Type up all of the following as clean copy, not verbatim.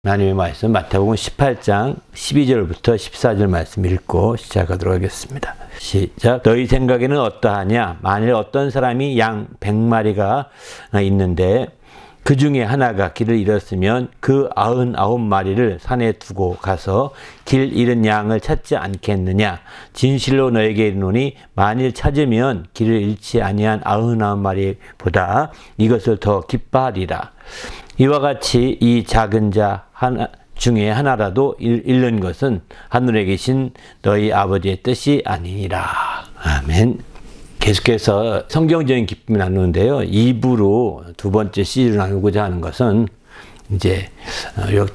하나님의 말씀 마태복음 18장 12절부터 14절 말씀 읽고 시작하도록 하겠습니다. 시작. 너희 생각에는 어떠하냐? 만일 어떤 사람이 양 100마리가 있는데 그 중에 하나가 길을 잃었으면 그 99마리를 산에 두고 가서 길 잃은 양을 찾지 않겠느냐? 진실로 너에게 이르노니 만일 찾으면 길을 잃지 아니한 99마리보다 이것을 더 기뻐하리라. 이와 같이 이 작은 자 하나 중에 하나라도 잃는 것은 하늘에 계신 너희 아버지의 뜻이 아니니라. 아멘. 계속해서 성경적인 기쁨을 나누는데요. 2부로 두 번째 시리즈를 나누고자 하는 것은 이제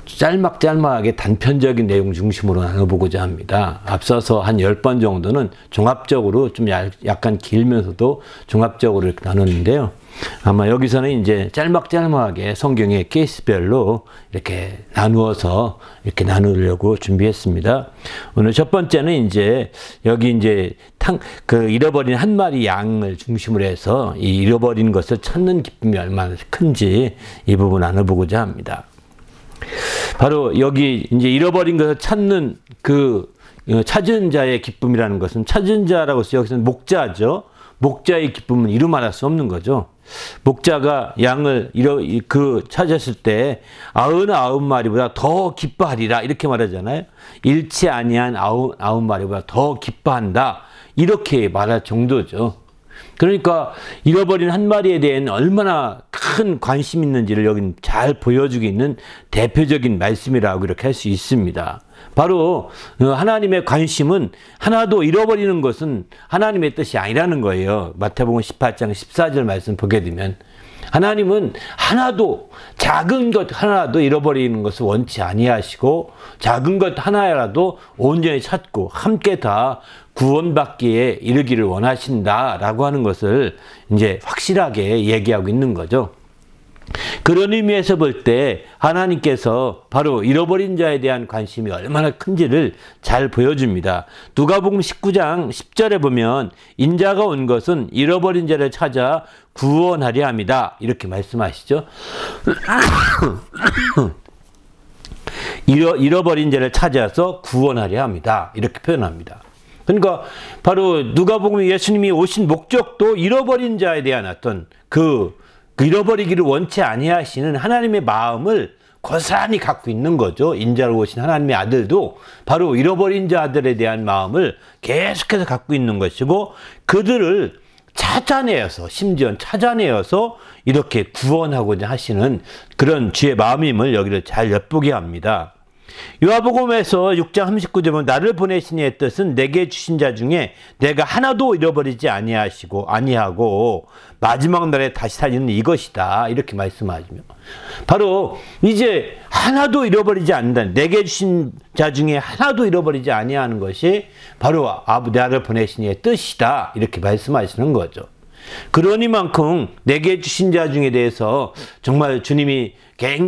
짤막짤막하게 단편적인 내용 중심으로 나눠보고자 합니다. 앞서서 한 10번 정도는 종합적으로 좀 약간 길면서도 종합적으로 이렇게 나눴는데요. 아마 여기서는 이제 짤막짤막하게 성경의 케이스별로 이렇게 나누어서 이렇게 나누려고 준비했습니다. 오늘 첫 번째는 이제 여기 이제 잃어버린 한 마리 양을 중심으로 해서 이 잃어버린 것을 찾는 기쁨이 얼마나 큰지 이 부분 나눠보고자 합니다. 바로 여기 이제 잃어버린 것을 찾는 찾은 자의 기쁨이라는 것은 찾은 자라고 해서 여기서는 목자죠. 목자의 기쁨은 이루 말할 수 없는 거죠. 목자가 양을 찾았을 때 99마리보다 더 기뻐하리라 이렇게 말하잖아요. 잃지 아니한 99마리보다 더 기뻐한다 이렇게 말할 정도죠. 그러니까 잃어버린 한 마리에 대한 얼마나 큰 관심이 있는지를 여기 잘 보여주고 있는 대표적인 말씀이라고 이렇게 할 수 있습니다. 바로 하나님의 관심은 하나도 잃어버리는 것은 하나님의 뜻이 아니라는 거예요. 마태복음 18장 14절 말씀 보게 되면 하나님은 하나도 작은 것 하나도 잃어버리는 것을 원치 아니하시고 작은 것 하나라도 온전히 찾고 함께 다 구원받기에 이르기를 원하신다라고 하는 것을 이제 확실하게 얘기하고 있는 거죠. 그런 의미에서 볼 때 하나님께서 바로 잃어버린 자에 대한 관심이 얼마나 큰지를 잘 보여줍니다. 누가복음 19장 10절에 보면 인자가 온 것은 잃어버린 자를 찾아 구원하려 함이다 이렇게 말씀하시죠. 잃어버린 자를 찾아서 구원하려 합니다 이렇게 표현합니다. 그러니까 바로 누가복음 예수님이 오신 목적도 잃어버린 자에 대한 어떤 잃어버리기를 원치 아니하시는 하나님의 마음을 고스란히 갖고 있는 거죠. 인자로 오신 하나님의 아들도 바로 잃어버린 자들에 대한 마음을 계속해서 갖고 있는 것이고 그들을 심지어 찾아내어서 이렇게 구원하고자 하시는 그런 주의 마음임을 여기를 잘 엿보게 합니다. 요한복음에서 6장 39절 보면 나를 보내신 이의 뜻은 내게 주신 자 중에 내가 하나도 잃어버리지 아니하고 마지막 날에 다시 살리는 이것이다 이렇게 말씀하시며 바로 이제 하나도 잃어버리지 않는다. 내게 주신 자 중에 하나도 잃어버리지 아니하는 것이 바로 나를 보내신 이의 뜻이다 이렇게 말씀하시는 거죠. 그러니만큼 내게 주신 자 중에 대해서 정말 주님이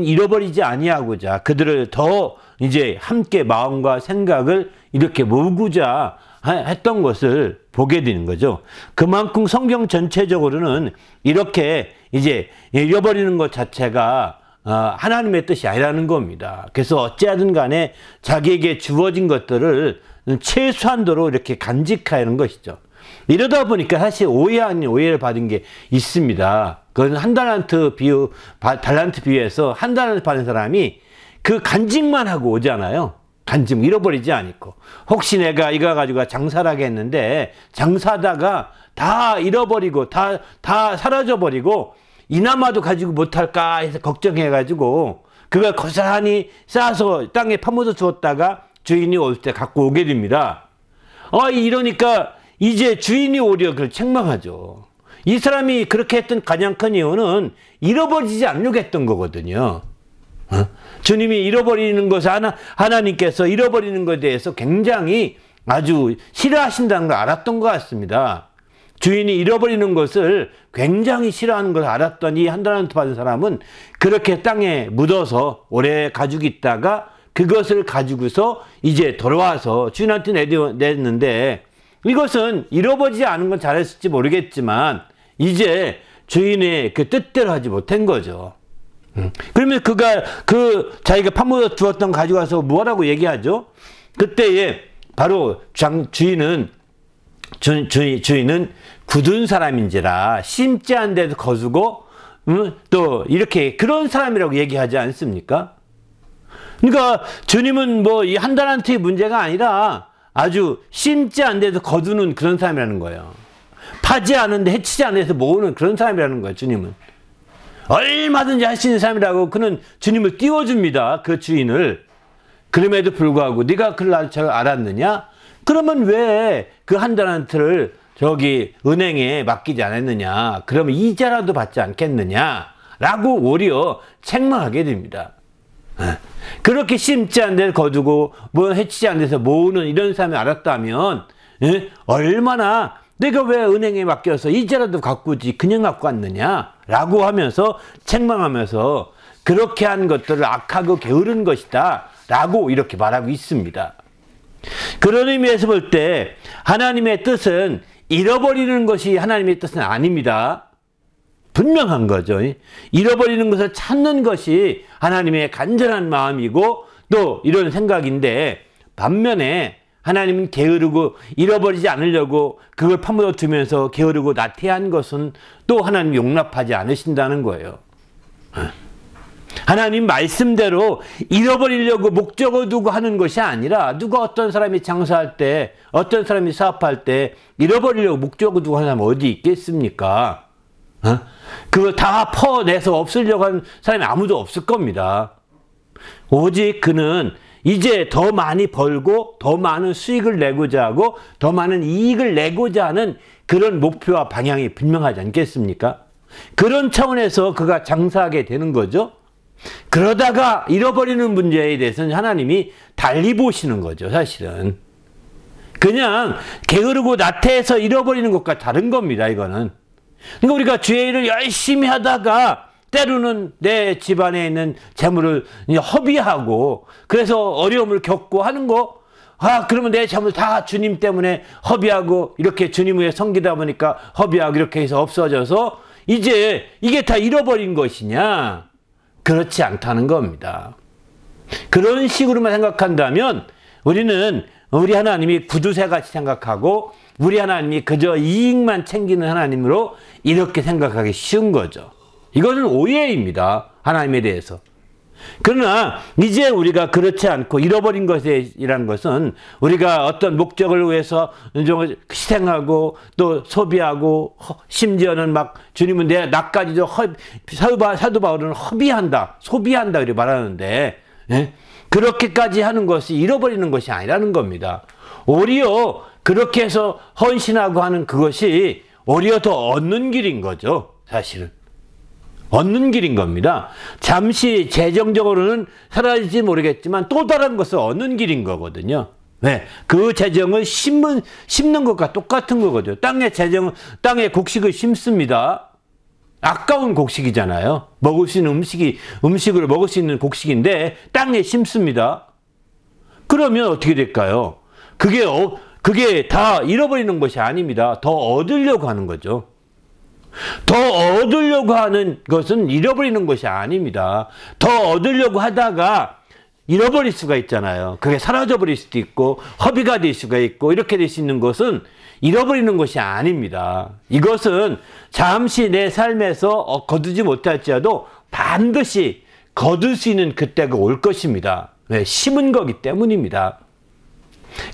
잃어버리지 아니하고자 그들을 더 이제 함께 마음과 생각을 이렇게 모으고자 했던 것을 보게 되는 거죠. 그만큼 성경 전체적으로는 이렇게 이제 잃어버리는 것 자체가 하나님의 뜻이 아니라는 겁니다. 그래서 어찌하든 간에 자기에게 주어진 것들을 최소한도로 이렇게 간직하는 것이죠. 이러다 보니까 사실 오해 아닌 오해를 받은 게 있습니다. 그건 달란트 비유에서 한 달란트 받은 사람이 그 간직만 하고 오잖아요. 간직 잃어버리지 않고 혹시 내가 이거 가지고 장사를 하겠는데 장사하다가 다 잃어버리고 다 사라져버리고 이나마도 가지고 못할까 해서 걱정해가지고 그걸 고스란히 싸서 땅에 파묻어 주었다가 주인이 올 때 갖고 오게 됩니다. 이러니까 이제 주인이 오히려 그걸 책망하죠. 이 사람이 그렇게 했던 가장 큰 이유는 잃어버리지 않으려고 했던 거거든요. 주님이 잃어버리는 것을 하나님께서 잃어버리는 것에 대해서 굉장히 아주 싫어하신다는 걸 알았던 것 같습니다. 주인이 잃어버리는 것을 굉장히 싫어하는 걸 알았던 이 한 달란트 받은 사람은 그렇게 땅에 묻어서 오래 가지고 있다가 그것을 가지고서 이제 돌아와서 주인한테 냈는데 이것은 잃어버리지 않은 건 잘했을지 모르겠지만 이제 주인의 그 뜻대로 하지 못한 거죠. 그러면 그가 자기가 파묻어 두었던 가져가서 뭐라고 얘기하죠? 그때에 바로 주인은 굳은 사람인지라 심지 않은 데도 거두고 또 이렇게 그런 사람이라고 얘기하지 않습니까? 그러니까 주님은 뭐 이 한 달란트의 문제가 아니라 아주 심지 않은 데도 거두는 그런 사람이라는 거예요. 파지 않은데 해치지 않은 데서 모으는 그런 사람이라는 거예요. 주님은 얼마든지 할 수 있는 사람이라고 그는 주님을 띄워줍니다. 그 주인을. 그럼에도 불구하고 네가 그를 알았느냐? 그러면 왜 그 한 달란트를 저기 은행에 맡기지 않았느냐? 그러면 이자라도 받지 않겠느냐? 라고 오히려 책망하게 됩니다. 그렇게 심지 않은 데를 거두고 뭐 해치지 않은 데서 모으는 이런 사람이 알았다면 얼마나 내가 왜 은행에 맡겨서 이자라도 가꾸지 그냥 갖고 왔느냐? 라고 하면서 책망하면서 그렇게 한 것들을 악하고 게으른 것이다 라고 이렇게 말하고 있습니다. 그런 의미에서 볼 때 하나님의 뜻은 잃어버리는 것이 하나님의 뜻은 아닙니다. 분명한 거죠. 잃어버리는 것을 찾는 것이 하나님의 간절한 마음이고 또 이런 생각인데, 반면에 하나님은 게으르고 잃어버리지 않으려고 그걸 파묻어 두면서 게으르고 나태한 것은 또 하나님 용납하지 않으신다는 거예요. 하나님 말씀대로 잃어버리려고 목적을 두고 하는 것이 아니라, 누가 어떤 사람이 장사할 때, 어떤 사람이 사업할 때 잃어버리려고 목적을 두고 하는 사람이 어디 있겠습니까? 그걸 다 퍼내서 없애려고 하는 사람이 아무도 없을 겁니다. 오직 그는 이제 더 많이 벌고 더 많은 수익을 내고자 하고 더 많은 이익을 내고자 하는 그런 목표와 방향이 분명하지 않겠습니까? 그런 차원에서 그가 장사하게 되는 거죠. 그러다가 잃어버리는 문제에 대해서는 하나님이 달리 보시는 거죠. 사실은 그냥 게으르고 나태해서 잃어버리는 것과 다른 겁니다. 이거는 그러니까 우리가 주의 일을 열심히 하다가 때로는 내 집안에 있는 재물을 허비하고 그래서 어려움을 겪고 하는 거, 그러면 내 재물 다 주님 때문에 허비하고 이렇게 주님 위해 섬기다 보니까 허비하고 이렇게 해서 없어져서 이제 이게 다 잃어버린 것이냐? 그렇지 않다는 겁니다. 그런 식으로만 생각한다면 우리는 우리 하나님이 구두쇠같이 생각하고 우리 하나님이 그저 이익만 챙기는 하나님으로 이렇게 생각하기 쉬운 거죠. 이것은 오해입니다. 하나님에 대해서. 그러나 이제 우리가 그렇지 않고 잃어버린 것이라는 것은 우리가 어떤 목적을 위해서 희생하고 또 소비하고 심지어는 막 주님은 나까지도 사도 바울은 허비한다, 소비한다 이렇게 말하는데, 그렇게까지 하는 것이 잃어버리는 것이 아니라는 겁니다. 오히려 그렇게 해서 헌신하고 하는 그것이 오히려 더 얻는 길인 거죠. 사실은 얻는 길인 겁니다. 잠시 재정적으로는 사라질지 모르겠지만 또 다른 것을 얻는 길인 거거든요. 그 재정을 심는 것과 똑같은 거거든요. 땅에 곡식을 심습니다. 아까운 곡식이잖아요. 먹을 수 있는 음식으로 먹을 수 있는 곡식인데 땅에 심습니다. 그러면 어떻게 될까요? 그게 다 잃어버리는 것이 아닙니다. 더 얻으려고 하는 거죠. 더 얻으려고 하는 것은 잃어버리는 것이 아닙니다. 더 얻으려고 하다가 잃어버릴 수가 있잖아요. 그게 사라져버릴 수도 있고 허비가 될 수가 있고 이렇게 될 수 있는 것은 잃어버리는 것이 아닙니다. 이것은 잠시 내 삶에서 거두지 못할지라도 반드시 거둘 수 있는 그때가 올 것입니다. 심은 거기 때문입니다.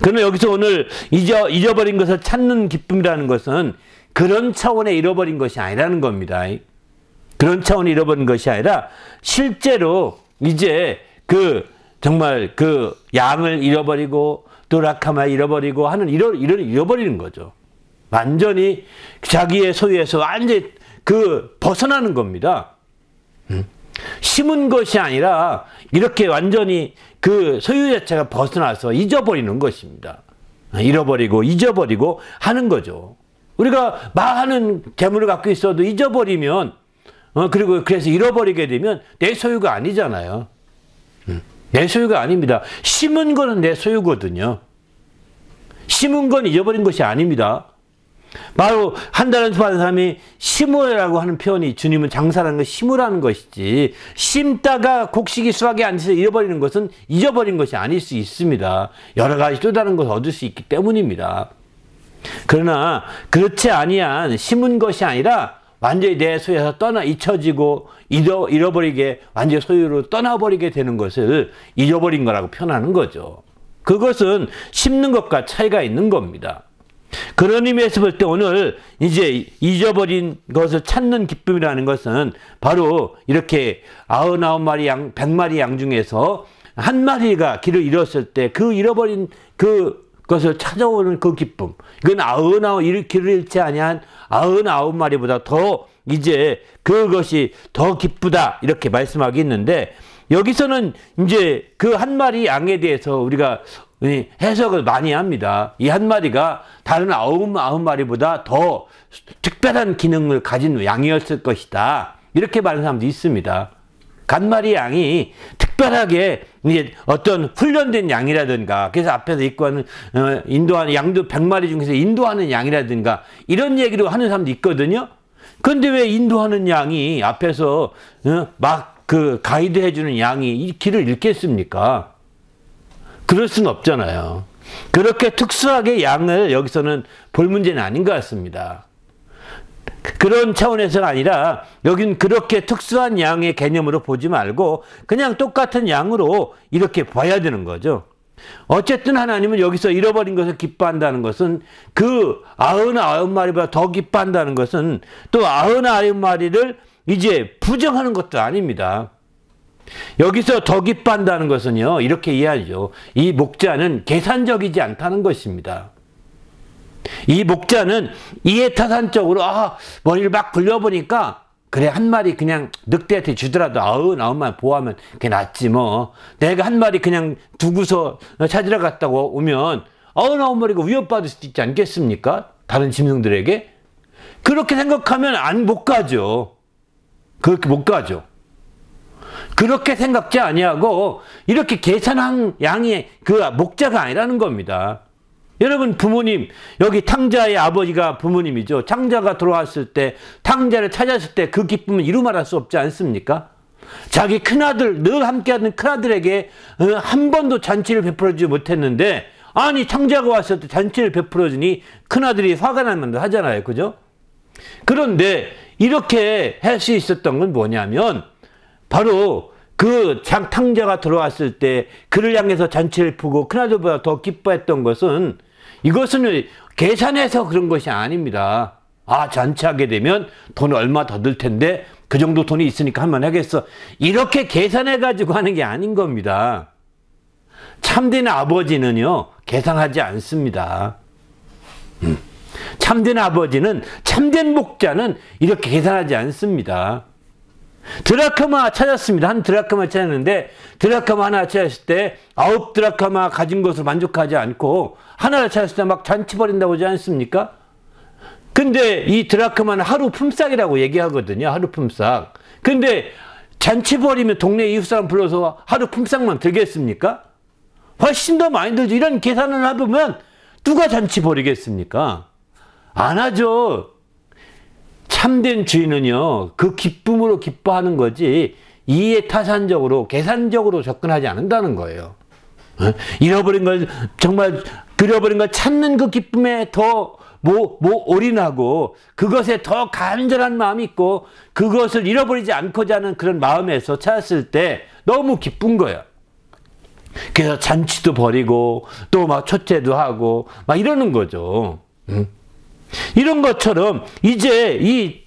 그러나 여기서 오늘 잊어버린 것을 찾는 기쁨이라는 것은 그런 차원에 잃어버린 것이 아니라는 겁니다. 그런 차원에 잃어버린 것이 아니라 실제로 이제 정말 양을 잃어버리고 또 라카마 잃어버리고 하는 잃어버리는 거죠. 완전히 자기의 소유에서 완전히 벗어나는 겁니다. 심은 것이 아니라 이렇게 완전히 그 소유 자체가 벗어나서 잊어버리는 것입니다. 잃어버리고 잊어버리고 하는 거죠. 우리가 많은 재물을 갖고 있어도 잊어버리면 그래서 잃어버리게 되면 내 소유가 아니잖아요. 내 소유가 아닙니다. 심은 거는 내 소유거든요. 심은 건 잊어버린 것이 아닙니다. 바로 한 달을 받은 사람이 심으라고 하는 표현이 주님은 장사라는 걸 심으라는 것이지, 심다가 곡식이 수확이 안 돼서 잃어버리는 것은 잊어버린 것이 아닐 수 있습니다. 여러 가지 또 다른 것을 얻을 수 있기 때문입니다. 그러나 그렇지 아니한 심은 것이 아니라 완전히 내 소유에서 잊혀지고 잃어버리게, 완전히 소유로 떠나버리게 되는 것을 잊어버린 거라고 표현하는 거죠. 그것은 심는 것과 차이가 있는 겁니다. 그런 의미에서 볼 때 오늘 이제 잊어버린 것을 찾는 기쁨이라는 것은 바로 이렇게 99마리 양, 100마리 양 중에서 한 마리가 길을 잃었을 때 그 잃어버린 그것을 찾아오는 그 기쁨. 이건 길을 잃지 아니한 99마리보다 더 이제 그것이 더 기쁘다, 이렇게 말씀하기 있는데, 여기서는 이제 그 한 마리 양에 대해서 우리가 해석을 많이 합니다. 이 한 마리가 다른 99마리보다 더 특별한 기능을 가진 양이었을 것이다, 이렇게 말하는 사람도 있습니다. 한 마리 양이 특별하게 이제 어떤 훈련된 양이라든가, 그래서 앞에서 있고 인도하는 양도 100마리 중에서 인도하는 양이라든가 이런 얘기로 하는 사람도 있거든요. 그런데 왜 인도하는 양이 앞에서 막 그 가이드 해주는 양이 이 길을 잃겠습니까? 그럴 수는 없잖아요. 그렇게 특수하게 양을 여기서는 볼 문제는 아닌 것 같습니다. 그런 차원에서가 아니라 여긴 그렇게 특수한 양의 개념으로 보지 말고 그냥 똑같은 양으로 이렇게 봐야 되는 거죠. 어쨌든 하나님은 여기서 잃어버린 것을 기뻐한다는 것은, 그 99마리보다 더 기뻐한다는 것은 또 99마리를 이제 부정하는 것도 아닙니다. 여기서 더 기뻐한다는 것은요, 이렇게 이해하죠. 이 목자는 계산적이지 않다는 것입니다. 이 목자는 이해타산적으로 머리를 막 굴려보니까 그래, 한 마리 그냥 늑대한테 주더라도 99마리 보호하면 그게 낫지 뭐. 내가 한 마리 그냥 두고서 찾으러 갔다고 오면 99마리가 위협받을 수도 있지 않겠습니까? 다른 짐승들에게. 그렇게 생각하면 못 가죠. 그렇게 못 가죠. 그렇게 생각지 아니하고 이렇게 계산한 양이 그 목자가 아니라는 겁니다. 여러분, 부모님, 여기 탕자의 아버지가 부모님이죠. 탕자가 들어왔을 때, 탕자를 찾았을 때 그 기쁨은 이루 말할 수 없지 않습니까? 자기 큰아들, 늘 함께하는 큰아들에게 한 번도 잔치를 베풀어주지 못했는데, 아니 탕자가 왔을 때 잔치를 베풀어주니 큰아들이 화가 나면 하잖아요. 그죠? 그런데 이렇게 할 수 있었던 건 뭐냐면, 바로 그 탕자가 들어왔을 때 그를 향해서 잔치를 푸고 큰아들보다 더 기뻐했던 것은, 이것은 계산해서 그런 것이 아닙니다. 잔치하게 되면 돈 얼마 더 들 텐데 그 정도 돈이 있으니까 한번 하겠어, 이렇게 계산해 가지고 하는 게 아닌 겁니다. 참된 아버지는요, 계산하지 않습니다. 참된 아버지는, 참된 목자는 이렇게 계산하지 않습니다. 드라크마 찾았습니다. 한 드라크마 찾았는데, 드라크마 하나 찾았을 때 9드라크마 가진 것을 만족하지 않고 하나를 찾았을 때 막 잔치 벌인다고 하지 않습니까? 근데 이 드라크마는 하루 품삯이라고 얘기하거든요. 하루 품삯. 근데 잔치 벌이면 동네 이웃 사람 불러서 하루 품삯만 들겠습니까? 훨씬 더 많이 들죠. 이런 계산을 해보면 누가 잔치 벌이겠습니까? 안 하죠. 참된 주인은요, 그 기쁨으로 기뻐하는 거지 이해타산적으로 계산적으로 접근하지 않는다는 거예요. 잃어버린 걸, 정말 잃어버린 걸 찾는 그 기쁨에 더 올인하고 그것에 더 간절한 마음이 있고 그것을 잃어버리지 않고자 하는 그런 마음에서 찾았을 때 너무 기쁜 거예요. 그래서 잔치도 벌이고 또 막 초대도 하고 막 이러는 거죠. 이런 것처럼 이제 이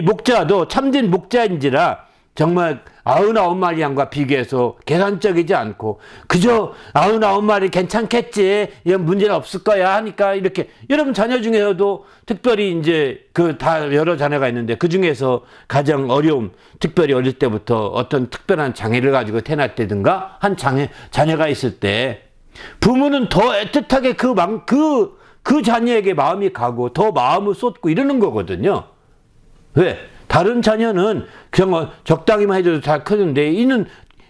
목자도 참된 목자인지라 정말 99마리 양과 비교해서 계산적이지 않고 그저 99마리 괜찮겠지, 이런 문제는 없을 거야 하니까, 이렇게 여러분 자녀 중에서도 특별히 이제 다 여러 자녀가 있는데 그 중에서 가장 특별히 어릴 때부터 어떤 특별한 장애를 가지고 태어났다든가 한 자녀가 있을 때 부모는 더 애틋하게 그 자녀에게 마음이 가고 더 마음을 쏟고 이러는 거거든요. 왜? 다른 자녀는 그냥 적당히만 해줘도 잘 크는데 이는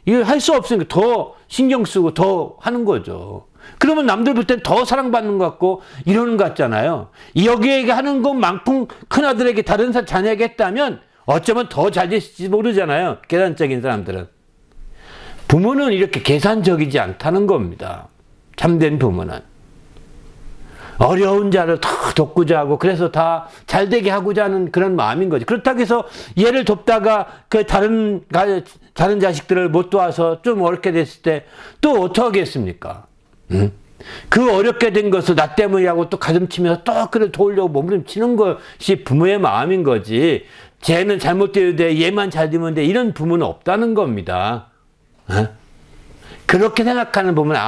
할 수 없으니까 더 신경 쓰고 더 하는 거죠. 그러면 남들 볼 땐 더 사랑받는 것 같고 이러는 것 같잖아요. 여기에 하는 것만큼 큰아들에게 다른 자녀에게 했다면 어쩌면 더 잘 됐을지 모르잖아요. 계산적인 사람들은. 부모는 이렇게 계산적이지 않다는 겁니다. 참된 부모는. 어려운 자를 다 돕고자 하고 그래서 다 잘되게 하고자 하는 그런 마음인 거지. 그렇다고 해서 얘를 돕다가 그 다른 자식들을 못 도와서 좀 어렵게 됐을 때 또 어떻게 하겠습니까? 응? 그 어렵게 된 것을 나 때문이라고 또 가슴치면서 또 그를 도우려고 몸부림치는 것이 부모의 마음인 거지. 쟤는 잘못되어야 돼, 얘만 잘 되면 돼, 이런 부모는 없다는 겁니다. 응? 그렇게 생각하는 부모는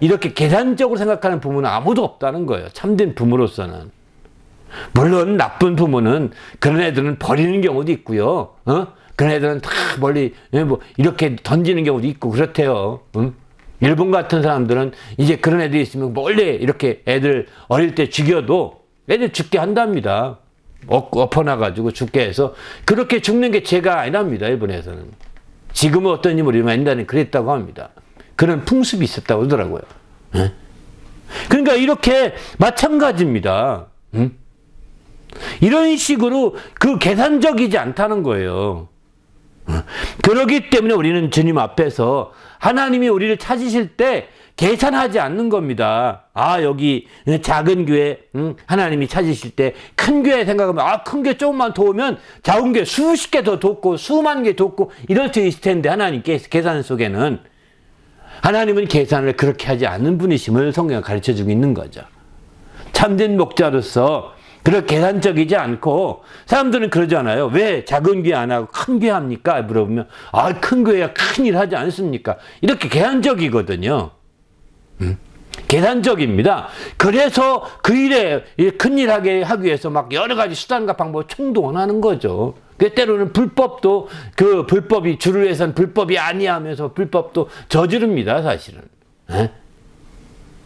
이렇게 계산적으로 생각하는 부모는 아무도 없다는 거예요. 참된 부모로서는. 물론 나쁜 부모는 그런 애들은 버리는 경우도 있고요. 그런 애들은 다 멀리 이렇게 던지는 경우도 있고 그렇대요. 일본 같은 사람들은 이제 그런 애들이 있으면 멀리 이렇게 애들 어릴 때 죽여도 애들 죽게 한답니다. 엎어놔가지고 죽게 해서 그렇게 죽는 게 죄가 아니랍니다. 일본에서는. 지금은 어떤지 모르지만 옛날에는 그랬다고 합니다. 그런 풍습이 있었다고 하더라고요. 그러니까 이렇게 마찬가지입니다. 이런 식으로 그 계산적이지 않다는 거예요. 그렇기 때문에 우리는 주님 앞에서 하나님이 우리를 찾으실 때 계산하지 않는 겁니다. 아, 여기 작은 교회 하나님이 찾으실 때 큰 교회 생각하면 큰 교회 조금만 도우면 작은 교회 수십 개 더 돕고 수만 개 돕고 이럴 수 있을 텐데 하나님께서 계산 속에는 하나님은 계산을 그렇게 하지 않는 분이심을 성경이 가르쳐주고 있는 거죠. 참된 목자로서 그렇게 계산적이지 않고 사람들은 그러잖아요. 왜 작은 교회 안 하고 큰 교회 합니까? 물어보면 큰 교회가 큰 일 하지 않습니까? 이렇게 계산적이거든요. 계산적입니다. 그래서 그 일에 큰일 하기 위해서 막 여러 가지 수단과 방법을 총동원하는 거죠. 때로는 불법도 그 불법이 주를 위해서는 불법이 아니하면서 불법도 저지릅니다. 사실은.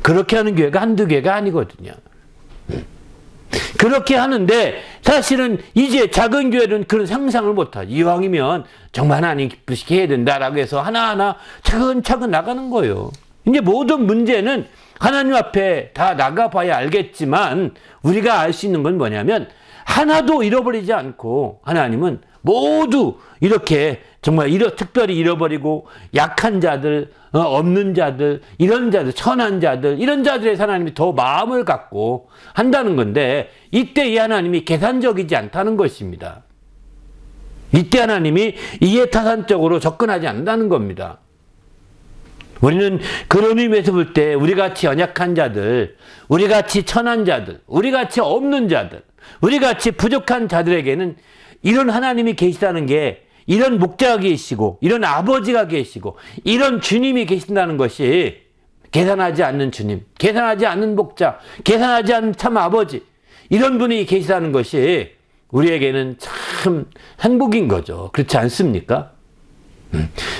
그렇게 하는 교회가 한두 개가 아니거든요. 그렇게 하는데 사실은 이제 작은 교회는 그런 상상을 못하죠. 이왕이면 정말 하나님 기쁘시게 해야 된다라고 해서 하나하나 차근차근 나가는 거예요. 이제 모든 문제는 하나님 앞에 다 나가봐야 알겠지만 우리가 알 수 있는 건 뭐냐면 하나도 잃어버리지 않고 하나님은 모두 이렇게 정말 특별히 잃어버리고 약한 자들, 없는 자들, 이런 자들, 천한 자들, 이런 자들의 하나님이 더 마음을 갖고 한다는 건데 이때 이 하나님이 계산적이지 않다는 것입니다. 이때 하나님이 이해타산적으로 접근하지 않는다는 겁니다. 우리는 그런 의미에서 볼 때 우리같이 연약한 자들, 우리같이 천한 자들, 우리같이 없는 자들, 우리같이 부족한 자들에게는 이런 하나님이 계시다는 게 이런 목자가 계시고 이런 아버지가 계시고 이런 주님이 계신다는 것이 계산하지 않는 주님, 계산하지 않는 목자, 계산하지 않는 참 아버지 이런 분이 계시다는 것이 우리에게는 참 행복인 거죠. 그렇지 않습니까?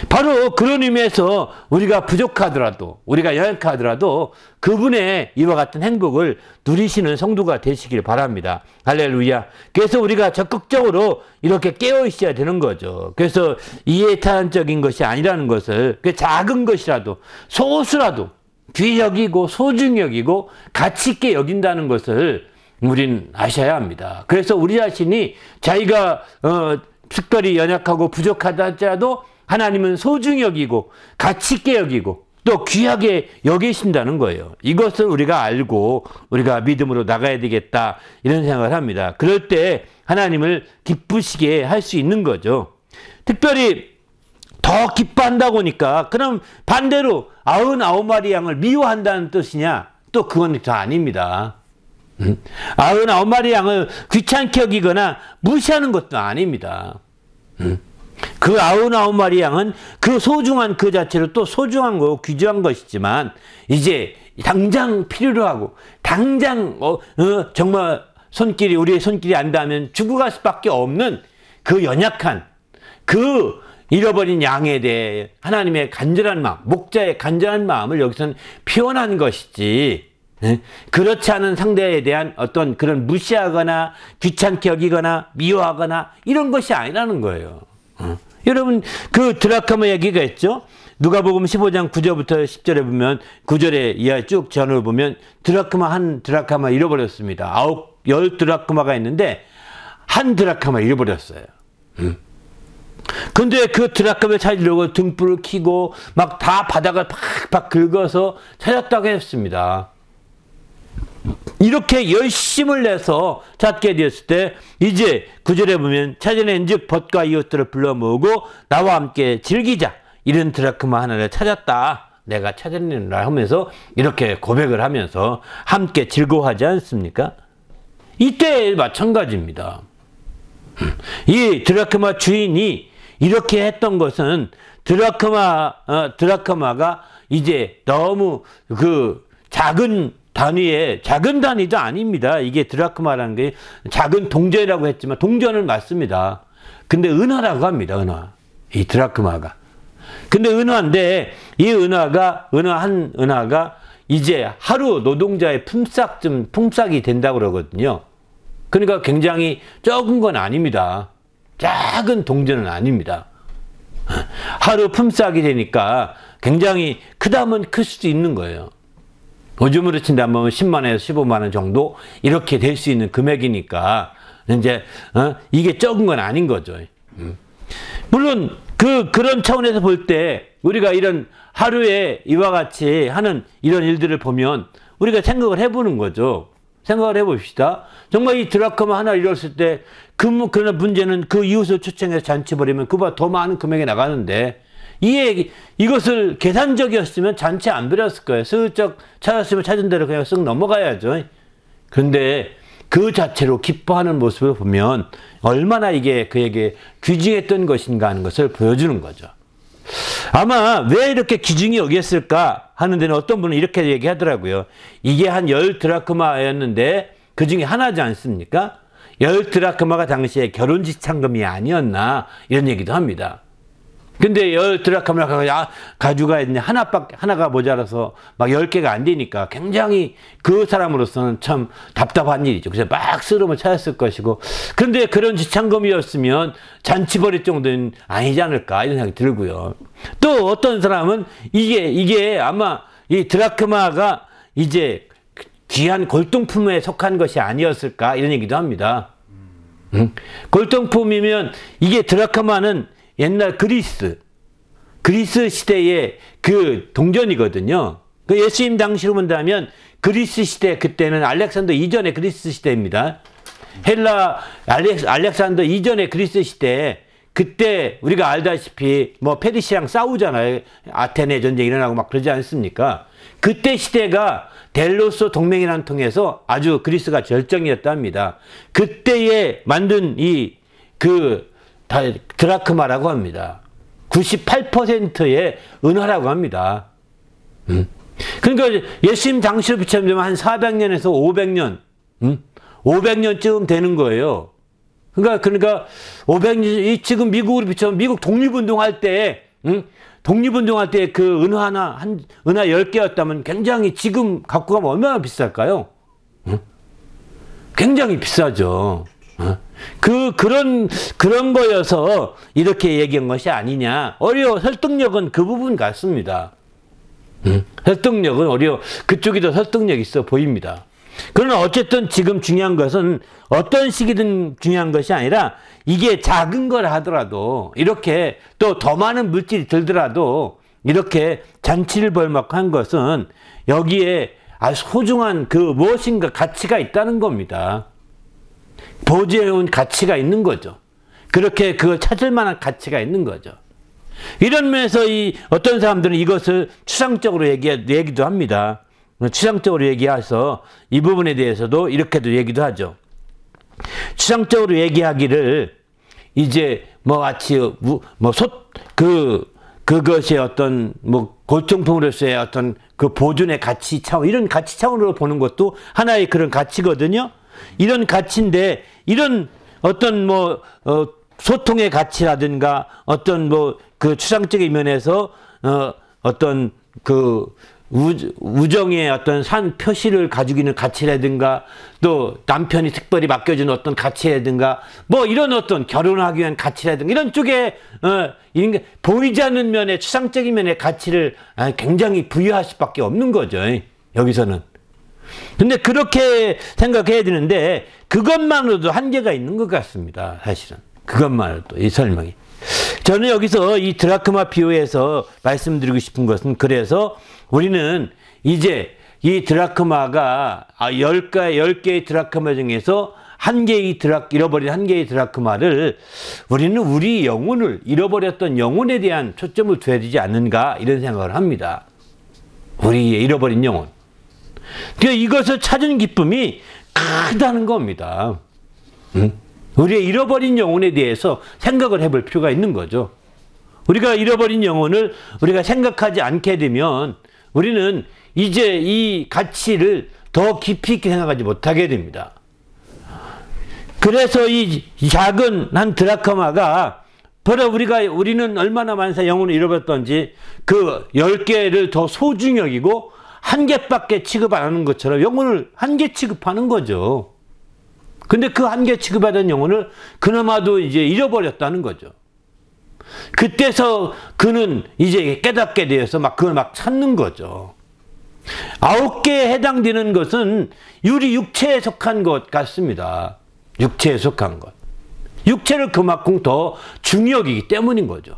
바로 그런 의미에서 우리가 부족하더라도 우리가 연약하더라도 그분의 이와 같은 행복을 누리시는 성도가 되시길 바랍니다. 할렐루야. 그래서 우리가 적극적으로 이렇게 깨어 있어야 되는 거죠. 그래서 이해타산적인 것이 아니라는 것을 그 작은 것이라도 소수라도 귀히 여기고 소중히 여기고 가치 있게 여긴다는 것을 우리는 아셔야 합니다. 그래서 우리 자신이 자기가 특별히 연약하고 부족하다 할지라도 하나님은 소중히 여기고 가치 있게 여기고 또 귀하게 여기신다는 거예요. 이것을 우리가 알고 우리가 믿음으로 나가야 되겠다 이런 생각을 합니다. 그럴 때 하나님을 기쁘시게 할 수 있는 거죠. 특별히 더 기뻐한다고 하니까 그럼 반대로 99마리 양을 미워한다는 뜻이냐? 또 그건 더 아닙니다. 99마리 양을 귀찮게 여기거나 무시하는 것도 아닙니다. 그 99마리 양은 그 소중한 그 자체로 또 소중한 거고 귀중한 것이지만 이제 당장 필요로 하고 당장 정말 우리의 손길이 안 닿으면 죽어갈 수밖에 없는 그 연약한 그 잃어버린 양에 대해 하나님의 간절한 마음, 목자의 간절한 마음을 여기서는 표현한 것이지 그렇지 않은 상대에 대한 어떤 그런 무시하거나 귀찮게 여기거나 미워하거나 이런 것이 아니라는 거예요. 여러분 그 드라카마 얘기가 있죠. 누가복음 15장 9절부터 10절에 보면 9절에 이하 쭉 전을 보면 드라크마 한 드라크마 잃어버렸습니다. 10 드라크마가 있는데 한 드라크마 잃어버렸어요. 근데 그 드라크마를 찾으려고 등불을 켜고 막 다 바닥을 팍팍 긁어서 찾았다고 했습니다. 이렇게 열심을 내서 찾게 되었을 때 이제 9절에 보면 찾아낸즉 벗과 이웃들을 불러 모으고 나와 함께 즐기자. 이런 드라크마 하나를 찾았다. 내가 찾아내느라 하면서 이렇게 고백을 하면서 함께 즐거워하지 않습니까? 이때 마찬가지입니다. 이 드라크마 주인이 이렇게 했던 것은 드라크마가 이제 너무 그 작은 단위도 아닙니다. 이게 드라크마라는 게 작은 동전이라고 했지만 동전은 맞습니다. 근데 은화라고 합니다. 은화. 이 드라크마가. 근데 은화인데 이 은화가 이제 하루 노동자의 품삯이 된다고 그러거든요. 그러니까 굉장히 적은 건 아닙니다. 작은 동전은 아닙니다. 하루 품삯이 되니까 굉장히 크다면 클 수도 있는 거예요. 요즘으로 친다면 10만원에서 15만원 정도 이렇게 될 수 있는 금액이니까 이제 이게 적은 건 아닌 거죠. 물론 그런 차원에서 볼 때 우리가 이런 하루에 이와 같이 하는 이런 일들을 보면 우리가 생각을 해보는 거죠. 생각을 해봅시다. 정말 이 드라크마 하나 잃었을 때 그러나 문제는 그 이웃을 초청해서 잔치 벌이면 그보다 더 많은 금액이 나가는데 이것을 계산적이었으면 잔치 안 벌였을 거예요. 슬쩍 찾았으면 찾은 대로 그냥 쓱 넘어가야죠. 그런데 그 자체로 기뻐하는 모습을 보면 얼마나 이게 그에게 귀중했던 것인가 하는 것을 보여주는 거죠. 아마 왜 이렇게 귀중히 여겼을까 하는 데는 어떤 분은 이렇게 얘기하더라고요. 이게 한 10 드라크마였는데 그 중에 하나지 않습니까? 10 드라크마가 당시에 결혼식 창금이 아니었나 이런 얘기도 합니다. 근데 10 드라크마를 가져가야 했는데 하나가 모자라서 막 10개가 안 되니까 굉장히 그 사람으로서는 참 답답한 일이죠. 그래서 막 쓰러움을 찾았을 것이고, 그런데 그런 지창금이었으면 잔치 벌일 정도는 아니지 않을까 이런 생각이 들고요. 또 어떤 사람은 이게 아마 이 드라크마가 이제 귀한 골동품에 속한 것이 아니었을까 이런 얘기도 합니다. 골동품이면 이게 드라크마는 옛날 그리스 시대의 그 동전이거든요. 그 예수님 당시로 본다면 그리스 시대, 그때는 알렉산더 이전의 그리스 시대입니다. 알렉산더 이전의 그리스 시대, 그때 우리가 알다시피 뭐 페르시아랑 싸우잖아요. 아테네 전쟁이 일어나고 막 그러지 않습니까? 그때 시대가 델로스 동맹이라는 통해서 아주 그리스가 절정이었답니다. 그때에 만든 드라크마라고 합니다. 98%의 은화라고 합니다. 그러니까 예수님 당시로 비추면 한 400년에서 500년, 500년쯤 되는 거예요. 그러니까 500년, 지금 미국으로 비추면 미국 독립운동할 때, 독립운동할 때 그 은화 은화 10개였다면 굉장히 지금 갖고 가면 얼마나 비쌀까요? 굉장히 비싸죠. 그런 거여서 이렇게 얘기한 것이 아니냐. 설득력은 그 부분 같습니다. 설득력은 그쪽이 더 설득력 있어 보입니다. 그러나 어쨌든 지금 중요한 것은 어떤 시기든 중요한 것이 아니라 이게 작은 걸 하더라도 이렇게 또 더 많은 물질이 들더라도 이렇게 잔치를 벌먹한 것은 여기에 아주 소중한 그 무엇인가 가치가 있다는 겁니다. 보존해온 가치가 있는 거죠. 그렇게 그걸 찾을 만한 가치가 있는 거죠. 이런 면에서 어떤 사람들은 이것을 추상적으로 얘기도 합니다. 추상적으로 얘기해서 이 부분에 대해서도 이렇게도 얘기도 하죠. 추상적으로 얘기하기를 이제 마치 그것이 어떤 골동품으로서의 어떤 그 보존의 가치 차원, 이런 가치 차원으로 보는 것도 하나의 그런 가치거든요. 이런 가치인데 이런 어떤 소통의 가치라든가 어떤 그 추상적인 면에서 어떤 우정의 어떤 산 표시를 가지고 있는 가치라든가 또 남편이 특별히 맡겨준 어떤 가치라든가 뭐 이런 어떤 결혼하기 위한 가치라든가 이런 쪽에 보이지 않는 면에 추상적인 면의 가치를 굉장히 부여할 수밖에 없는 거죠. 여기서는. 근데 그렇게 생각해야 되는데 그것만으로도 한계가 있는 것 같습니다. 사실은. 그것만으로도 이 설명이. 저는 여기서 이 드라크마 비유에서 말씀드리고 싶은 것은 그래서 우리는 이제 이 드라크마가 10개의 드라크마 중에서 잃어버린 한 개의 드라크마를 우리는 우리 영혼을 잃어버렸던 영혼에 대한 초점을 둬야 되지 않는가 이런 생각을 합니다. 우리의 잃어버린 영혼. 그러니까 이것을 찾은 기쁨이 크다는 겁니다. 우리의 잃어버린 영혼에 대해서 생각을 해볼 필요가 있는 거죠. 우리가 잃어버린 영혼을 우리가 생각하지 않게 되면 우리는 이제 이 가치를 더 깊이 있게 생각하지 못하게 됩니다. 그래서 이 작은 한 드라크마가 바로 우리는 얼마나 많은 영혼을 잃어버렸던지 그 10개를 더 소중히 여기고 한 개밖에 취급 안 하는 것처럼 영혼을 한 개 취급하는 거죠. 근데 그 한 개 취급하던 영혼을 그나마도 이제 잃어버렸다는 거죠. 그때서 그는 이제 깨닫게 되어서 그걸 찾는 거죠. 9개에 해당되는 것은 우리 육체에 속한 것 같습니다. 육체에 속한 것. 육체를 그만큼 더 중히 여기기 때문인 거죠.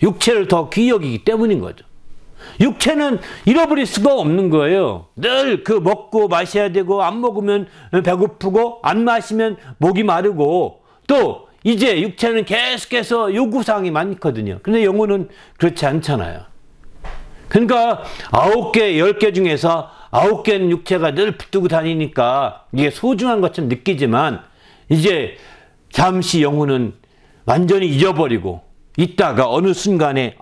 육체를 더 귀히 여기기 때문인 거죠. 육체는 잃어버릴 수가 없는 거예요. 늘 먹고 마셔야 되고 안 먹으면 배고프고 안 마시면 목이 마르고 또 이제 육체는 계속해서 요구사항이 많거든요. 근데 영혼은 그렇지 않잖아요. 그러니까 9개, 10개 중에서 9개는 육체가 늘 붙들고 다니니까 이게 소중한 것처럼 느끼지만 이제 잠시 영혼은 완전히 잊어버리고 있다가 어느 순간에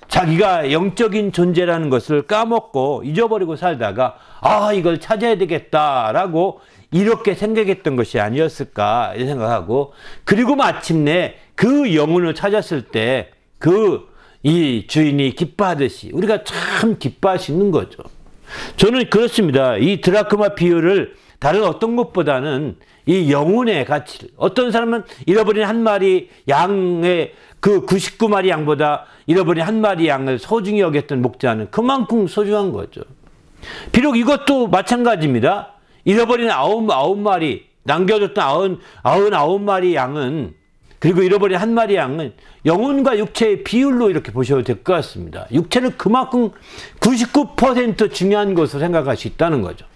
자기가 영적인 존재라는 것을 까먹고 잊어버리고 살다가 이걸 찾아야 되겠다라고 이렇게 생각했던 것이 아니었을까 이 생각하고 그리고 마침내 그 영혼을 찾았을 때 이 주인이 기뻐하듯이 우리가 참 기뻐할 수 있는 거죠. 저는 그렇습니다. 이 드라크마 비유를 다른 어떤 것보다는 이 영혼의 가치를 어떤 사람은 잃어버린 한 마리 양의 그 99마리 양보다 잃어버린 한 마리 양을 소중히 여겼던 목자는 그만큼 소중한 거죠. 비록 이것도 마찬가지입니다. 잃어버린 99마리 남겨줬던 99마리 양은 그리고 잃어버린 한 마리 양은 영혼과 육체의 비율로 이렇게 보셔도 될 것 같습니다. 육체는 그만큼 99% 중요한 것으로 생각할 수 있다는 거죠.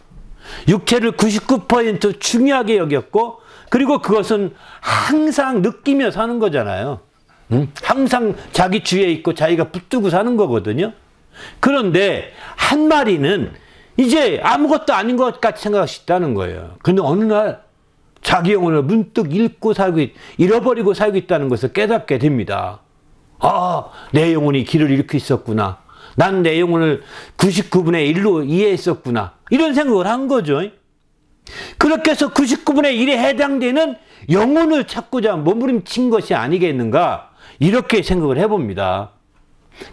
육체를 99% 중요하게 여겼고 그리고 그것은 항상 느끼며 사는 거잖아요. 항상 자기 주위에 있고 자기가 붙들고 사는 거거든요. 그런데 한 마리는 이제 아무것도 아닌 것 같이 생각할 수 있다는 거예요. 근데 어느 날 자기 영혼을 문득 잃어버리고 살고 있다는 것을 깨닫게 됩니다. 내 영혼이 길을 잃고 있었구나. 난 내 영혼을 99분의 1로 이해했었구나. 이런 생각을 한 거죠. 그렇게 해서 99분의 1에 해당되는 영혼을 찾고자 몸부림친 것이 아니겠는가 이렇게 생각을 해봅니다.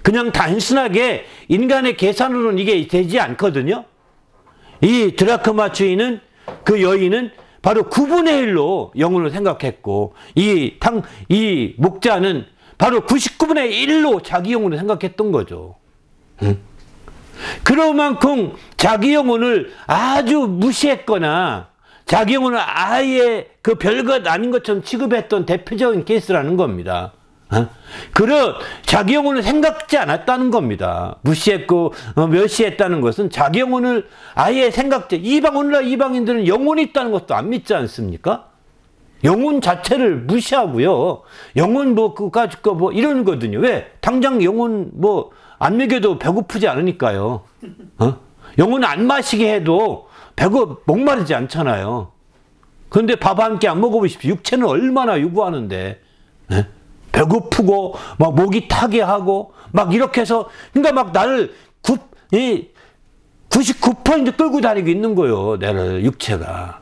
그냥 단순하게 인간의 계산으로는 이게 되지 않거든요. 이 드라크마 주인은 그 여인은 바로 9분의 1로 영혼을 생각했고 이 목자는 바로 99분의 1로 자기 영혼을 생각했던 거죠. 그런 만큼 자기 영혼을 아주 무시했거나 자기 영혼을 아예 그 별것 아닌 것처럼 취급했던 대표적인 케이스라는 겁니다. 그런 자기 영혼을 생각지 않았다는 겁니다. 무시했고 멸시했다는 것은 자기 영혼을 아예 오늘날 이방인들은 영혼이 있다는 것도 안 믿지 않습니까? 영혼 자체를 무시하고요. 영혼 이러는 거거든요. 왜? 당장 영혼 안 먹여도 배고프지 않으니까요. 영혼 안 마시게 해도 목마르지 않잖아요. 그런데 밥 한 끼 안 먹어보십시오. 육체는 얼마나 요구하는데. 배고프고 목이 타게 하고 이렇게 해서 그러니까 나를 99% 끌고 다니고 있는 거예요. 나를 육체가.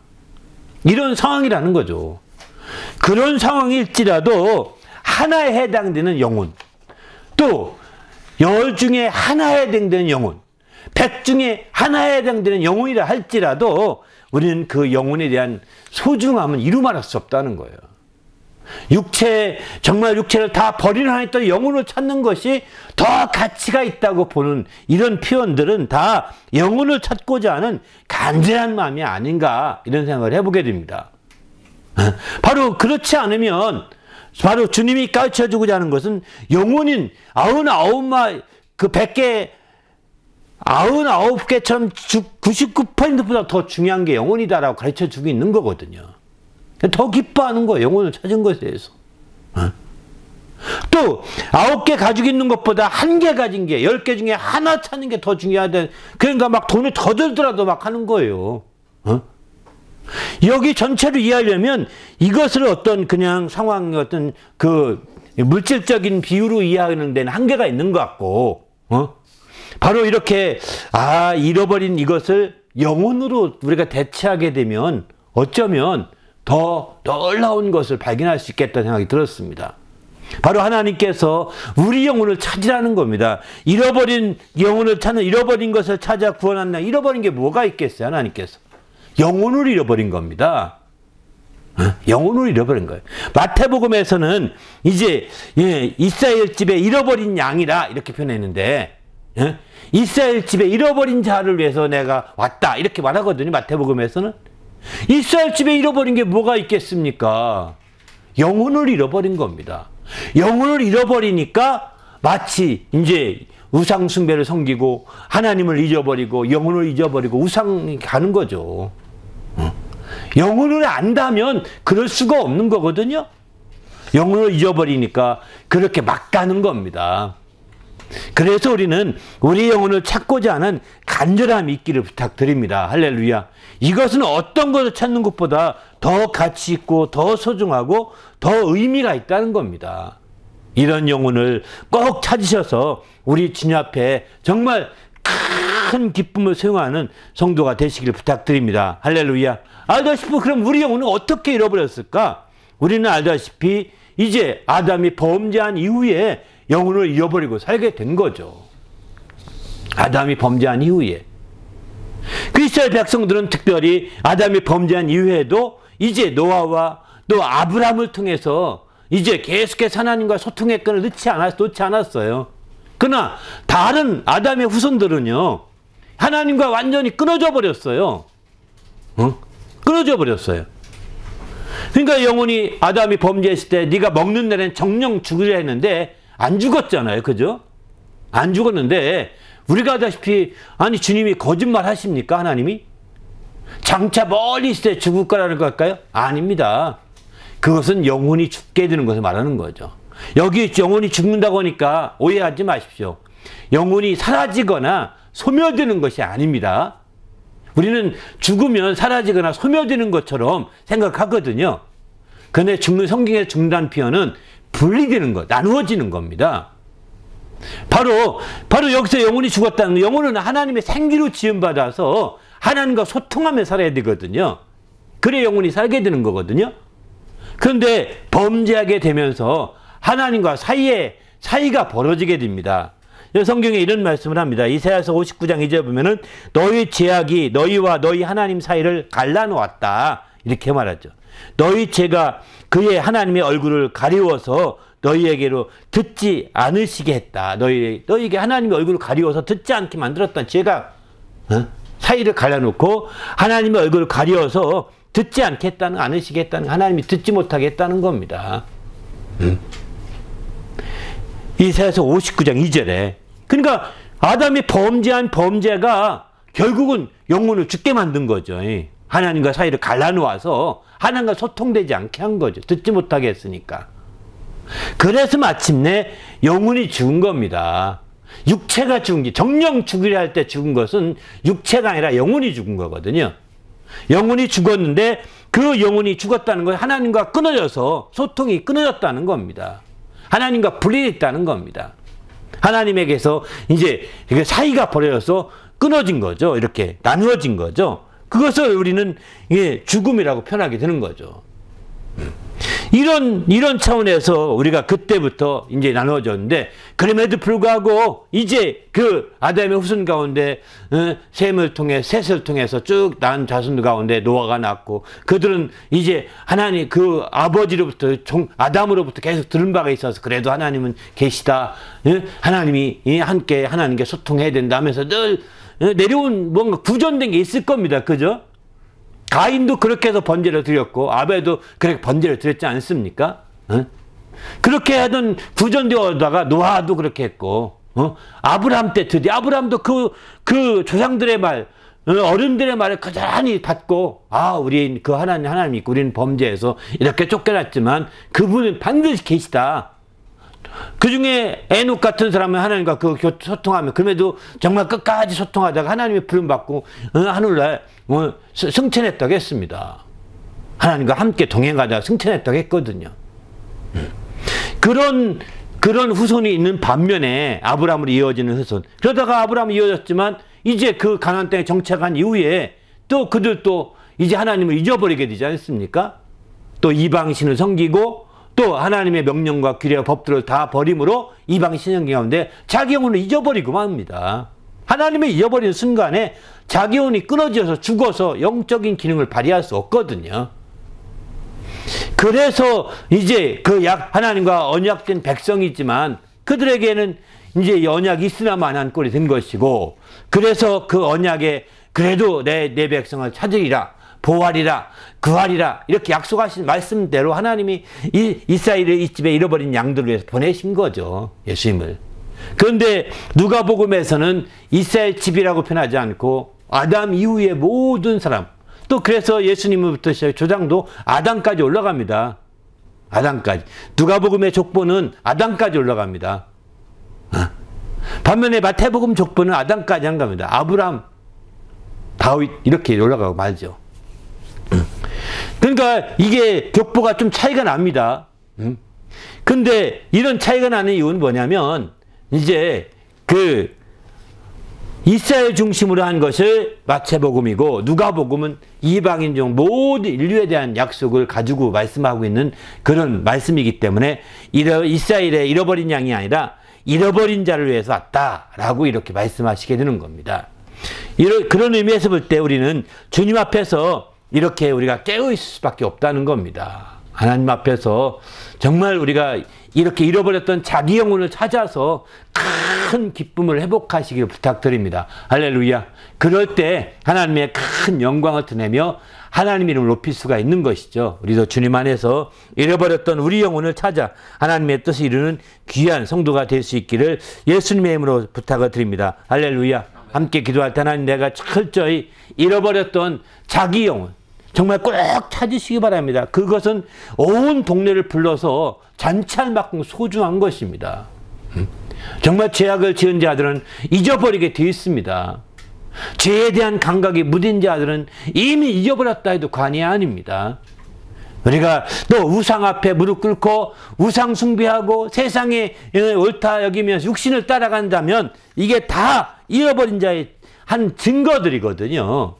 이런 상황이라는 거죠. 그런 상황일지라도 하나에 해당되는 영혼 또 10 중에 하나에 해당되는 영혼 백 중에 하나에 해당되는 영혼이라 할지라도 우리는 그 영혼에 대한 소중함은 이루 말할 수 없다는 거예요. 정말 육체를 다 버리는 한에 또 영혼을 찾는 것이 더 가치가 있다고 보는 이런 표현들은 다 영혼을 찾고자 하는 간절한 마음이 아닌가 이런 생각을 해보게 됩니다. 바로 그렇지 않으면 바로 주님이 가르쳐주고자 하는 것은 영혼인 99마 그 100개 99개처럼 99%보다 더 중요한 게 영혼이다라고 가르쳐주고 있는 거거든요. 더 기뻐하는 거예요. 영혼을 찾은 것에 대해서. 또 9개 가지고 있는 것보다 1개 가진 게 10개 중에 하나 찾는 게 더 중요하다. 그러니까 막 돈을 더 들더라도 막 하는 거예요. 여기 전체를 이해하려면 이것을 어떤 그냥 상황 어떤 그 물질적인 비유로 이해하는 데는 한계가 있는 것 같고 바로 이렇게 잃어버린 이것을 영혼으로 우리가 대체하게 되면 어쩌면 더 놀라운 것을 발견할 수 있겠다는 생각이 들었습니다. 바로 하나님께서 우리 영혼을 찾으라는 겁니다. 잃어버린 영혼을 찾는 잃어버린 것을 찾아 구원한다. 잃어버린 게 뭐가 있겠어요? 하나님께서. 영혼을 잃어버린 겁니다. 영혼을 잃어버린 거예요. 마태복음에서는 이제 이스라엘 집에 잃어버린 양이라 이렇게 표현했는데 이스라엘 집에 잃어버린 자를 위해서 내가 왔다 이렇게 말하거든요. 마태복음에서는. 이스라엘 집에 잃어버린 게 뭐가 있겠습니까? 영혼을 잃어버린 겁니다. 영혼을 잃어버리니까 마치 이제 우상 숭배를 섬기고 하나님을 잊어버리고 영혼을 잊어버리고 우상이 가는 거죠. 영혼을 안다면 그럴 수가 없는 거거든요. 영혼을 잊어버리니까 그렇게 막 가는 겁니다. 그래서 우리는 우리 영혼을 찾고자 하는 간절함이 있기를 부탁드립니다. 할렐루야. 이것은 어떤 것을 찾는 것보다 더 가치 있고 더 소중하고 더 의미가 있다는 겁니다. 이런 영혼을 꼭 찾으셔서 우리 주님 앞에 정말 큰 기쁨을 소용하는 성도가 되시기를 부탁드립니다. 할렐루야. 알다시피 그럼 우리 영혼은 어떻게 잃어버렸을까? 우리는 알다시피 이제 아담이 범죄한 이후에 영혼을 잃어버리고 살게 된 거죠. 아담이 범죄한 이후에. 이스라엘 백성들은 특별히 아담이 범죄한 이후에도 이제 노아와 또 아브라함을 통해서 이제 계속해서 하나님과 소통의 끈을 놓지 않았어요. 그러나 다른 아담의 후손들은요. 하나님과 완전히 끊어져 버렸어요. 끊어져 버렸어요. 그러니까 영혼이 아담이 범죄했을 때 네가 먹는 날엔 정령 죽으려 했는데 안 죽었잖아요. 그죠? 안 죽었는데 우리가 아다시피 아니 주님이 거짓말 하십니까? 하나님이? 장차 멀리 있을 때 죽을 거라는 걸까요? 아닙니다. 그것은 영혼이 죽게 되는 것을 말하는 거죠. 여기 영혼이 죽는다고 하니까 오해하지 마십시오. 영혼이 사라지거나 소멸되는 것이 아닙니다. 우리는 죽으면 사라지거나 소멸되는 것처럼 생각하거든요. 그런데 성경의 죽는다는 표현은 분리되는 것, 나누어지는 겁니다. 바로 여기서 영혼이 죽었다는 영혼은 하나님의 생기로 지음받아서 하나님과 소통하며 살아야 되거든요. 그래 영혼이 살게 되는 거거든요. 그런데 범죄하게 되면서 하나님과 사이가 벌어지게 됩니다. 성경에 이런 말씀을 합니다. 이사야서 59장 2절 보면은 너희 죄악이 너희와 너희 하나님 사이를 갈라놓았다. 이렇게 말하죠. 너희 죄가 그의 하나님의 얼굴을 가리워서 너희에게로 듣지 않으시게 했다. 너희에게 하나님의 얼굴을 가리워서 듣지 않게 만들었다. 죄가 사이를 갈라놓고 하나님의 얼굴을 가리워서 듣지 않으시게 했다는 하나님이 듣지 못하게 했다는 겁니다. 이사야서 59장 2절에 그러니까 아담이 범죄한 범죄가 결국은 영혼을 죽게 만든 거죠. 하나님과 사이를 갈라놓아서 하나님과 소통되지 않게 한 거죠. 듣지 못하게 했으니까. 그래서 마침내 영혼이 죽은 겁니다. 육체가 죽은 게 정령 죽으려 할 때 죽은 것은 육체가 아니라 영혼이 죽은 거거든요. 영혼이 죽었는데 그 영혼이 죽었다는 건 하나님과 끊어져서 소통이 끊어졌다는 겁니다. 하나님과 분리됐다는 겁니다. 하나님에게서 이제 사이가 벌어져서 끊어진 거죠. 이렇게 나누어진 거죠. 그것을 우리는 죽음이라고 표현하게 되는 거죠. 이런 차원에서 우리가 그때부터 이제 나누어졌는데, 그럼에도 불구하고 이제 그 아담의 후손 가운데 셈을 통해 셋을 통해서 쭉 난 자손 가운데 노아가 났고, 그들은 이제 하나님 그 아버지로부터 아담으로부터 계속 들은 바가 있어서 그래도 하나님은 계시다, 하나님이 함께 하나님께 소통해야 된다 하면서 늘 내려온 뭔가 구전된 게 있을 겁니다. 그죠? 가인도 그렇게 해서 번제를 드렸고 아벨도 그렇게 번제를 드렸지 않습니까? 그렇게 하던 구전되어다가 노아도 그렇게 했고, 아브라함 때 드디어 아브라함도 그 조상들의 말, 어른들의 말을 그전히 받고, 우리 그 하나님 있고 우리는 범죄해서 이렇게 쫓겨났지만 그분은 반드시 계시다. 그 중에 에녹 같은 사람은 하나님과 그 소통하면, 그럼에도 정말 끝까지 소통하다가 하나님의 부름받고 하늘날 승천했다고 했습니다. 하나님과 함께 동행하다가 승천했다고 했거든요. 그런 후손이 있는 반면에 아브라함으로 이어지는 후손, 그러다가 아브라함이 이어졌지만 이제 그 가나안 땅에 정착한 이후에 또 그들 또 이제 하나님을 잊어버리게 되지 않습니까? 또 이방신을 섬기고 또 하나님의 명령과 규례와 법들을 다 버림으로 이방 신앙 가운데 자기 영혼을 잊어버리고 맙니다. 하나님을 잊어버리는 순간에 자기 영혼이 끊어져서 죽어서 영적인 기능을 발휘할 수 없거든요. 그래서 이제 그 하나님과 언약된 백성이지만 그들에게는 이제 언약이 있으나마한 꼴이 된 것이고, 그래서 그 언약에 그래도 내 백성을 찾으리라, 보호하리라, 구하리라 이렇게 약속하신 말씀대로 하나님이 이스라엘의 이 집에 잃어버린 양들을 위해서 보내신 거죠, 예수님을. 그런데 누가복음에서는 이스라엘 집이라고 표현하지 않고 아담 이후의 모든 사람, 또 그래서 예수님부터 시작해 조상도 아담까지 올라갑니다. 아담까지. 누가복음의 족보는 아담까지 올라갑니다. 반면에 마태복음 족보는 아담까지 안 갑니다. 아브라함, 다윗 이렇게 올라가고 말죠. 그러니까 이게 족보가 좀 차이가 납니다. 근데 이런 차이가 나는 이유는 뭐냐면, 이제 그 이스라엘 중심으로 한 것을 마태복음이고, 누가복음은 이방인 중 모든 인류에 대한 약속을 가지고 말씀하고 있는 그런 말씀이기 때문에 이스라엘의 잃어버린 양이 아니라 잃어버린 자를 위해서 왔다라고 이렇게 말씀하시게 되는 겁니다. 그런 의미에서 볼 때 우리는 주님 앞에서 이렇게 우리가 깨어 있을 수밖에 없다는 겁니다. 하나님 앞에서 정말 우리가 이렇게 잃어버렸던 자기 영혼을 찾아서 큰 기쁨을 회복하시길 부탁드립니다. 할렐루야. 그럴 때 하나님의 큰 영광을 드리며 하나님 이름을 높일 수가 있는 것이죠. 우리도 주님 안에서 잃어버렸던 우리 영혼을 찾아 하나님의 뜻을 이루는 귀한 성도가 될 수 있기를 예수님의 이름으로 부탁을 드립니다. 할렐루야. 함께 기도할 때 하나님, 내가 철저히 잃어버렸던 자기 영혼 정말 꼭 찾으시기 바랍니다. 그것은 온 동네를 불러서 잔치할 만큼 소중한 것입니다. 정말 죄악을 지은 자들은 잊어버리게 되어 있습니다. 죄에 대한 감각이 무딘 자들은 이미 잊어버렸다 해도 관이 아닙니다. 우리가 또 우상 앞에 무릎 꿇고 우상 숭배하고 세상에 옳다 여기면서 육신을 따라간다면 이게 다 잃어버린 자의 한 증거들이거든요.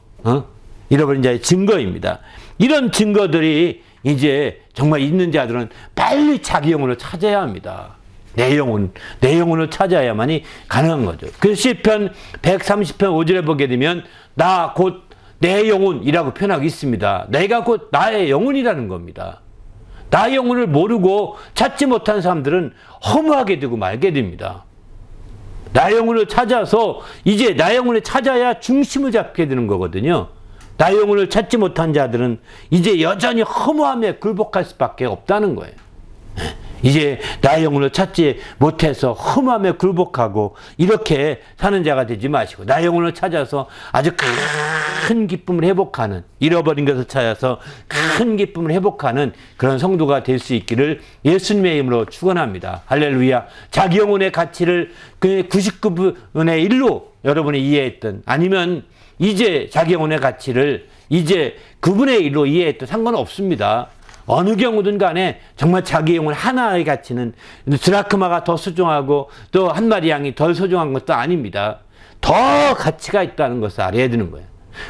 잃어버린 자의 증거입니다. 이런 증거들이 이제 정말 있는 자들은 빨리 자기 영혼을 찾아야 합니다. 내 영혼을 찾아야만이 가능한 거죠. 그래서 시편 130편 5절에 보게 되면 나 곧 내 영혼이라고 표현하고 있습니다. 내가 곧 나의 영혼이라는 겁니다. 나의 영혼을 모르고 찾지 못한 사람들은 허무하게 되고 말게 됩니다. 나의 영혼을 찾아서 이제 나의 영혼을 찾아야 중심을 잡게 되는 거거든요. 나의 영혼을 찾지 못한 자들은 이제 여전히 허무함에 굴복할 수밖에 없다는 거예요. 이제 나의 영혼을 찾지 못해서 허무함에 굴복하고 이렇게 사는 자가 되지 마시고 나의 영혼을 찾아서 아주 큰 기쁨을 회복하는, 잃어버린 것을 찾아서 큰 기쁨을 회복하는 그런 성도가 될 수 있기를 예수님의 이름으로 축원합니다. 할렐루야. 자기 영혼의 가치를 99분의 1로 여러분이 이해했던, 아니면 이제 자기 영혼의 가치를 이제 9분의 1로 이해했던 상관없습니다. 어느 경우든 간에 정말 자기 영혼 하나의 가치는 드라크마가 더 소중하고 또 한 마리 양이 덜 소중한 것도 아닙니다. 더 가치가 있다는 것을 알아야 되는 거예요.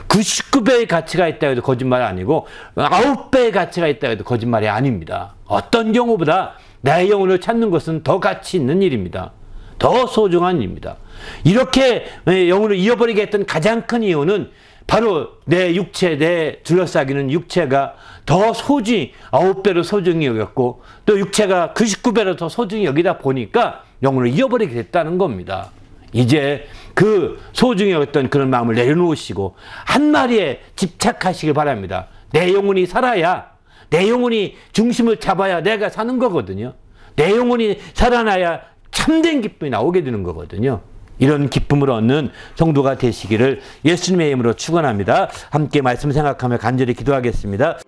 99배의 가치가 있다 해도 거짓말이 아니고 9배의 가치가 있다 해도 거짓말이 아닙니다. 어떤 경우보다 내 영혼을 찾는 것은 더 가치 있는 일입니다. 더 소중한 일입니다. 이렇게 영혼을 잃어버리게 했던 가장 큰 이유는 바로 내 육체, 내 둘러싸기는 육체가 더 소중히 9배로 소중히 여겼고 또 육체가 99배로 더 소중히 여기다 보니까 영혼을 잃어버리게 됐다는 겁니다. 이제 그 소중히 여겼던 그런 마음을 내려놓으시고 한 마리에 집착하시길 바랍니다. 내 영혼이 살아야, 내 영혼이 중심을 잡아야 내가 사는 거거든요. 내 영혼이 살아나야 참된 기쁨이 나오게 되는 거거든요. 이런 기쁨을 얻는 성도가 되시기를 예수님의 이름으로 축원합니다. 함께 말씀 생각하며 간절히 기도하겠습니다.